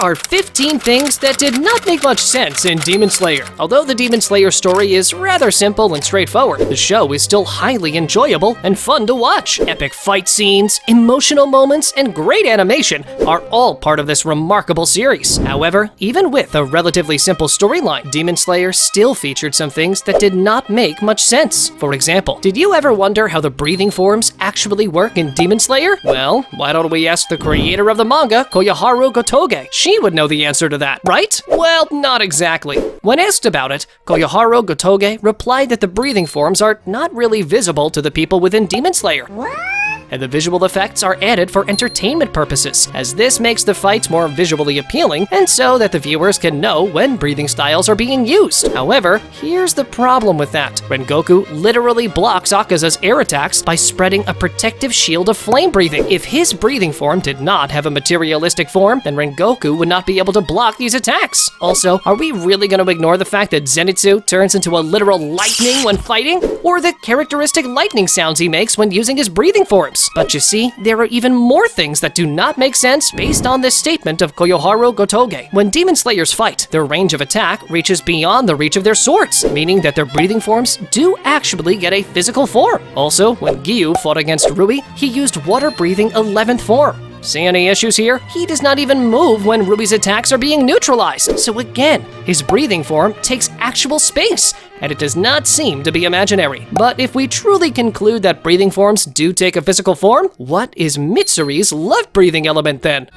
are 15 things that did not make much sense in Demon Slayer. Although the Demon Slayer story is rather simple and straightforward, the show is still highly enjoyable and fun to watch. Epic fight scenes, emotional moments, and great animation are all part of this remarkable series. However, even with a relatively simple storyline, Demon Slayer still featured some things that did not make much sense. For example, did you ever wonder how the breathing forms actually work in Demon Slayer? Well, why don't we ask the creator of the manga, Koyoharu Gotoge? She would know the answer to that, right? Well, not exactly. When asked about it, Koyoharu Gotoge replied that the breathing forms are not really visible to the people within Demon Slayer. And the visual effects are added for entertainment purposes, as this makes the fights more visually appealing, and so that the viewers can know when breathing styles are being used. However, here's the problem with that. Rengoku literally blocks Akaza's air attacks by spreading a protective shield of flame breathing. If his breathing form did not have a materialistic form, then Rengoku would not be able to block these attacks. Also, are we really going to ignore the fact that Zenitsu turns into a literal lightning when fighting? Or the characteristic lightning sounds he makes when using his breathing forms? But you see, there are even more things that do not make sense based on this statement of Koyoharu Gotoge. When Demon Slayers fight, their range of attack reaches beyond the reach of their swords, meaning that their breathing forms do actually get a physical form. Also, when Giyu fought against Rui, he used water-breathing 11th form. See any issues here? He does not even move when Ruby's attacks are being neutralized. So again, his breathing form takes actual space, and it does not seem to be imaginary. But if we truly conclude that breathing forms do take a physical form, what is Mitsuri's love-breathing element then?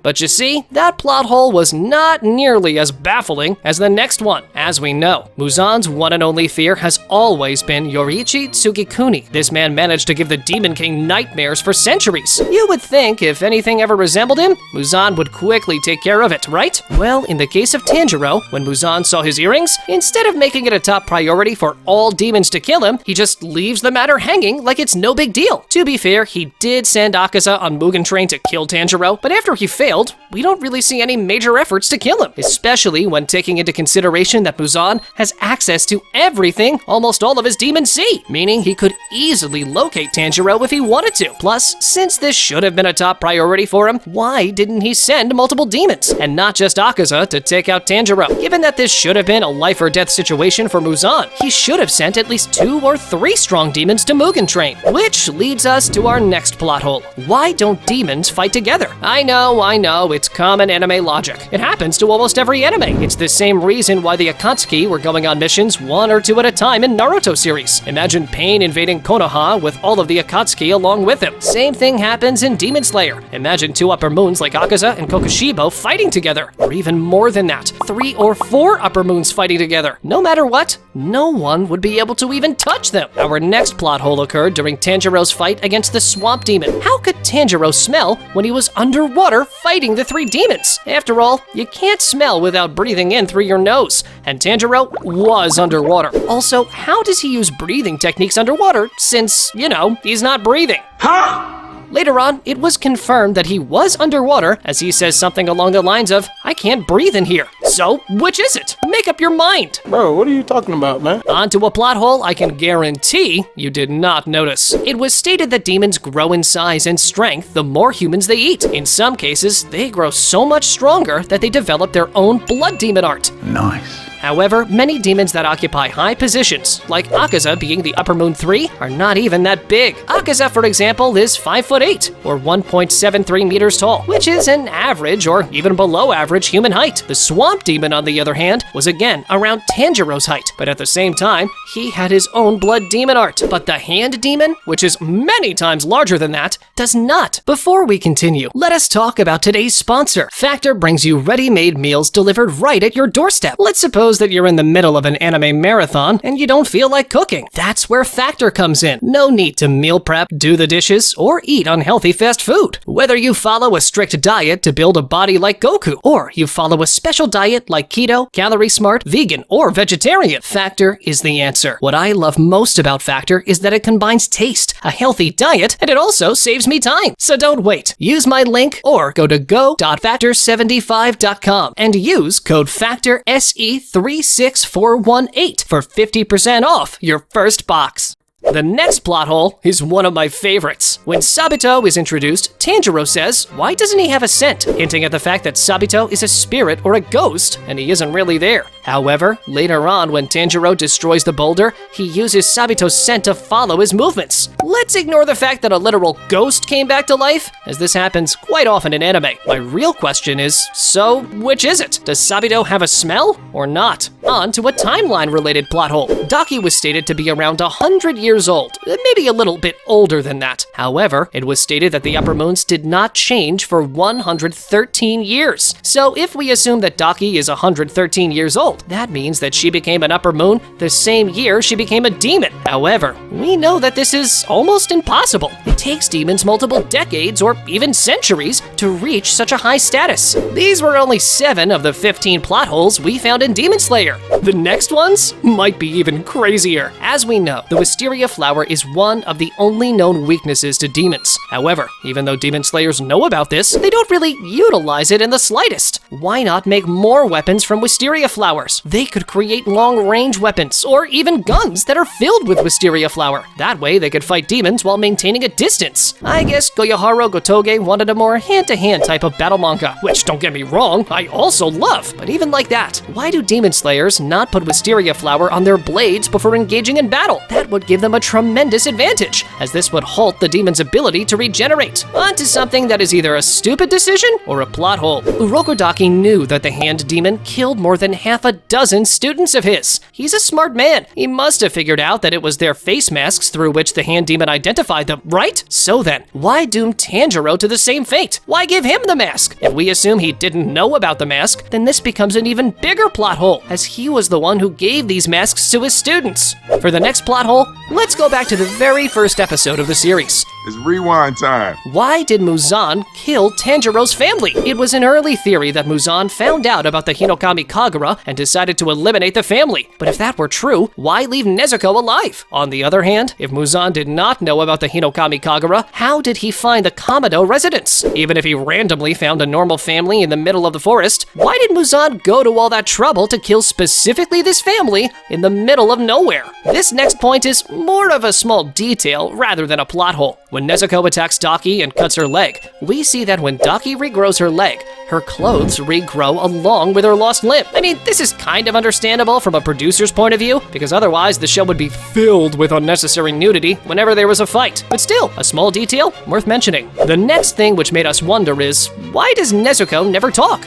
But you see, that plot hole was not nearly as baffling as the next one. As we know, Muzan's one and only fear has always been Yoriichi Tsugikuni. This man managed to give the Demon King nightmares for centuries. You would think if anything ever resembled him, Muzan would quickly take care of it, right? Well, in the case of Tanjiro, when Muzan saw his earrings, instead of making it a top priority for all demons to kill him, he just leaves the matter hanging like it's no big deal. To be fair, he did send Akaza on Mugen Train to kill Tanjiro, but after he failed, we don't really see any major efforts to kill him, especially when taking into consideration that Muzan has access to everything almost all of his demons see, meaning he could easily locate Tanjiro if he wanted to. Plus, since this should have been a top priority for him, why didn't he send multiple demons, and not just Akaza, to take out Tanjiro? Given that this should have been a life or death situation for Muzan, he should have sent at least 2 or 3 strong demons to Mugen Train, which leads us to our next plot hole. Why don't demons fight together? I know, it's common anime logic. It happens to almost every anime. It's the same reason why the Akatsuki were going on missions 1 or 2 at a time in Naruto series. Imagine Pain invading Konoha with all of the Akatsuki along with him. Same thing happens in Demon Slayer. Imagine 2 upper moons like Akaza and Kokushibo fighting together. Or even more than that, 3 or 4 upper moons fighting together. No matter what, no one would be able to even touch them. Our next plot hole occurred during Tanjiro's fight against the Swamp Demon. How could Tanjiro smell when he was underwater fighting the 3 demons? After all, you can't smell without breathing in through your nose, and Tanjiro was underwater. Also, how does he use breathing techniques underwater since, he's not breathing? Huh? Later on, it was confirmed that he was underwater, as he says something along the lines of, "I can't breathe in here." So, which is it? Make up your mind. Bro, what are you talking about, man? Onto a plot hole I can guarantee you did not notice. It was stated that demons grow in size and strength the more humans they eat. In some cases, they grow so much stronger that they develop their own blood demon art. Nice. However, many demons that occupy high positions, like Akaza being the Upper Moon 3, are not even that big. Akaza, for example, is 5'8", or 1.73 meters tall, which is an average or even below average human height. The Swamp Demon, on the other hand, was again around Tanjiro's height, but at the same time, he had his own blood demon art. But the Hand Demon, which is many times larger than that, does not. Before we continue, let us talk about today's sponsor. Factor brings you ready-made meals delivered right at your doorstep. Let's suppose that you're in the middle of an anime marathon and you don't feel like cooking. That's where Factor comes in. No need to meal prep, do the dishes, or eat unhealthy fast food. Whether you follow a strict diet to build a body like Goku, or you follow a special diet like keto, calorie smart, vegan, or vegetarian, Factor is the answer. What I love most about Factor is that it combines taste, a healthy diet, and it also saves me time. So don't wait. Use my link or go to go.factor75.com and use code FACTOR SE36418 for 50% off your first box. The next plot hole is one of my favorites. When Sabito is introduced, Tanjiro says, why doesn't he have a scent? Hinting at the fact that Sabito is a spirit or a ghost, and he isn't really there. However, later on when Tanjiro destroys the boulder, he uses Sabito's scent to follow his movements. Let's ignore the fact that a literal ghost came back to life, as this happens quite often in anime. My real question is, so which is it? Does Sabito have a smell or not? On to a timeline-related plot hole. Daki was stated to be around 100 years old, maybe a little bit older than that. However, it was stated that the upper moons did not change for 113 years. So if we assume that Daki is 113 years old, that means that she became an upper moon the same year she became a demon. However, we know that this is almost impossible. It takes demons multiple decades or even centuries to reach such a high status. These were only 7 of the 15 plot holes we found in Demon Slayer. The next ones might be even crazier. As we know, the wisteria flower is one of the only known weaknesses to demons. However, even though demon slayers know about this, they don't really utilize it in the slightest. Why not make more weapons from wisteria flowers? They could create long-range weapons or even guns that are filled with wisteria flower. That way they could fight demons while maintaining a distance. I guess Goyohara Gotoge wanted a more hand-to-hand type of battle manga, which, don't get me wrong, I also love. But even like that, why do demon slayers not put wisteria flower on their blades before engaging in battle? That would give them a tremendous advantage, as this would halt the demon's ability to regenerate. On to something that is either a stupid decision or a plot hole. Urokodaki knew that the hand demon killed more than half a dozen students of his. He's a smart man. He must have figured out that it was their face masks through which the hand demon identified them, right? So then, why doom Tanjiro to the same fate? Why give him the mask? If we assume he didn't know about the mask, then this becomes an even bigger plot hole, as he was the one who gave these masks to his students. For the next plot hole, let's go back to the very first episode of the series. It's rewind time. Why did Muzan kill Tanjiro's family? It was an early theory that Muzan found out about the Hinokami Kagura and decided to eliminate the family. But if that were true, why leave Nezuko alive? On the other hand, if Muzan did not know about the Hinokami Kagura, how did he find the Kamado residence? Even if he randomly found a normal family in the middle of the forest, why did Muzan go to all that trouble to kill specifically this family in the middle of nowhere? This next point is more of a small detail rather than a plot hole. When Nezuko attacks Daki and cuts her leg, we see that when Daki regrows her leg, her clothes regrow along with her lost limb. I mean, this is kind of understandable from a producer's point of view, because otherwise the show would be filled with unnecessary nudity whenever there was a fight. But still, a small detail worth mentioning. The next thing which made us wonder is, why does Nezuko never talk?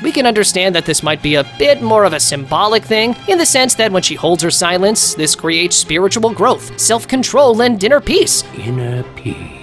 We can understand that this might be a bit more of a symbolic thing, in the sense that when she holds her silence, this creates spiritual growth, self-control, and inner peace. Inner peace.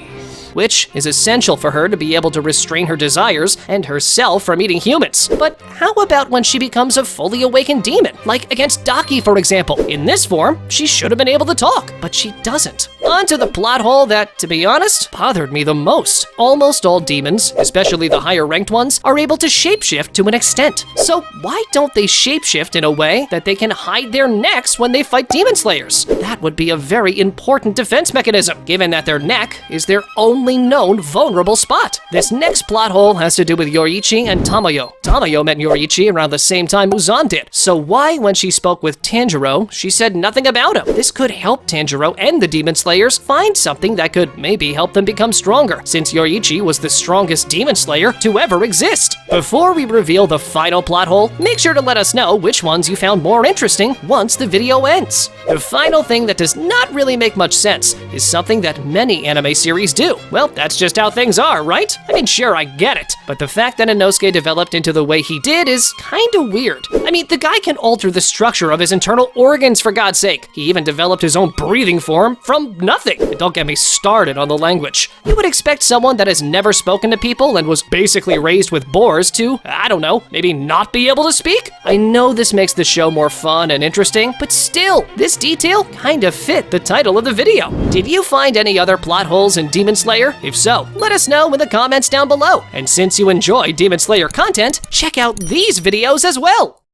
Which is essential for her to be able to restrain her desires and herself from eating humans. But how about when she becomes a fully awakened demon? Like against Daki, for example. In this form, she should have been able to talk, but she doesn't. On to the plot hole that, to be honest, bothered me the most. Almost all demons, especially the higher ranked ones, are able to shapeshift to an extent. So why don't they shapeshift in a way that they can hide their necks when they fight demon slayers? That would be a very important defense mechanism, given that their neck is their only known vulnerable spot. This next plot hole has to do with Yoichi and Tamayo. Tamayo met Yoichi around the same time Muzan did. So why, when she spoke with Tanjiro, she said nothing about him? This could help Tanjiro and the demon slayers find something that could maybe help them become stronger, since Yoichi was the strongest demon slayer to ever exist. Before we reveal the final plot hole, make sure to let us know which ones you found more interesting once the video ends. The final thing that does not really make much sense is something that many anime series do. Well, that's just how things are, right? I mean, sure, I get it, but the fact that Inosuke developed into the way he did is kinda weird. I mean, the guy can alter the structure of his internal organs, for God's sake. He even developed his own breathing form from nothing. And don't get me started on the language. You would expect someone that has never spoken to people and was basically raised with boars to, I don't know, maybe not be able to speak? I know this makes the show more fun and interesting, but still, this detail kinda fit the title of the video. Did you find any other plot holes in Demon Slayer? If so, let us know in the comments down below. And since you enjoy Demon Slayer content, check out these videos as well.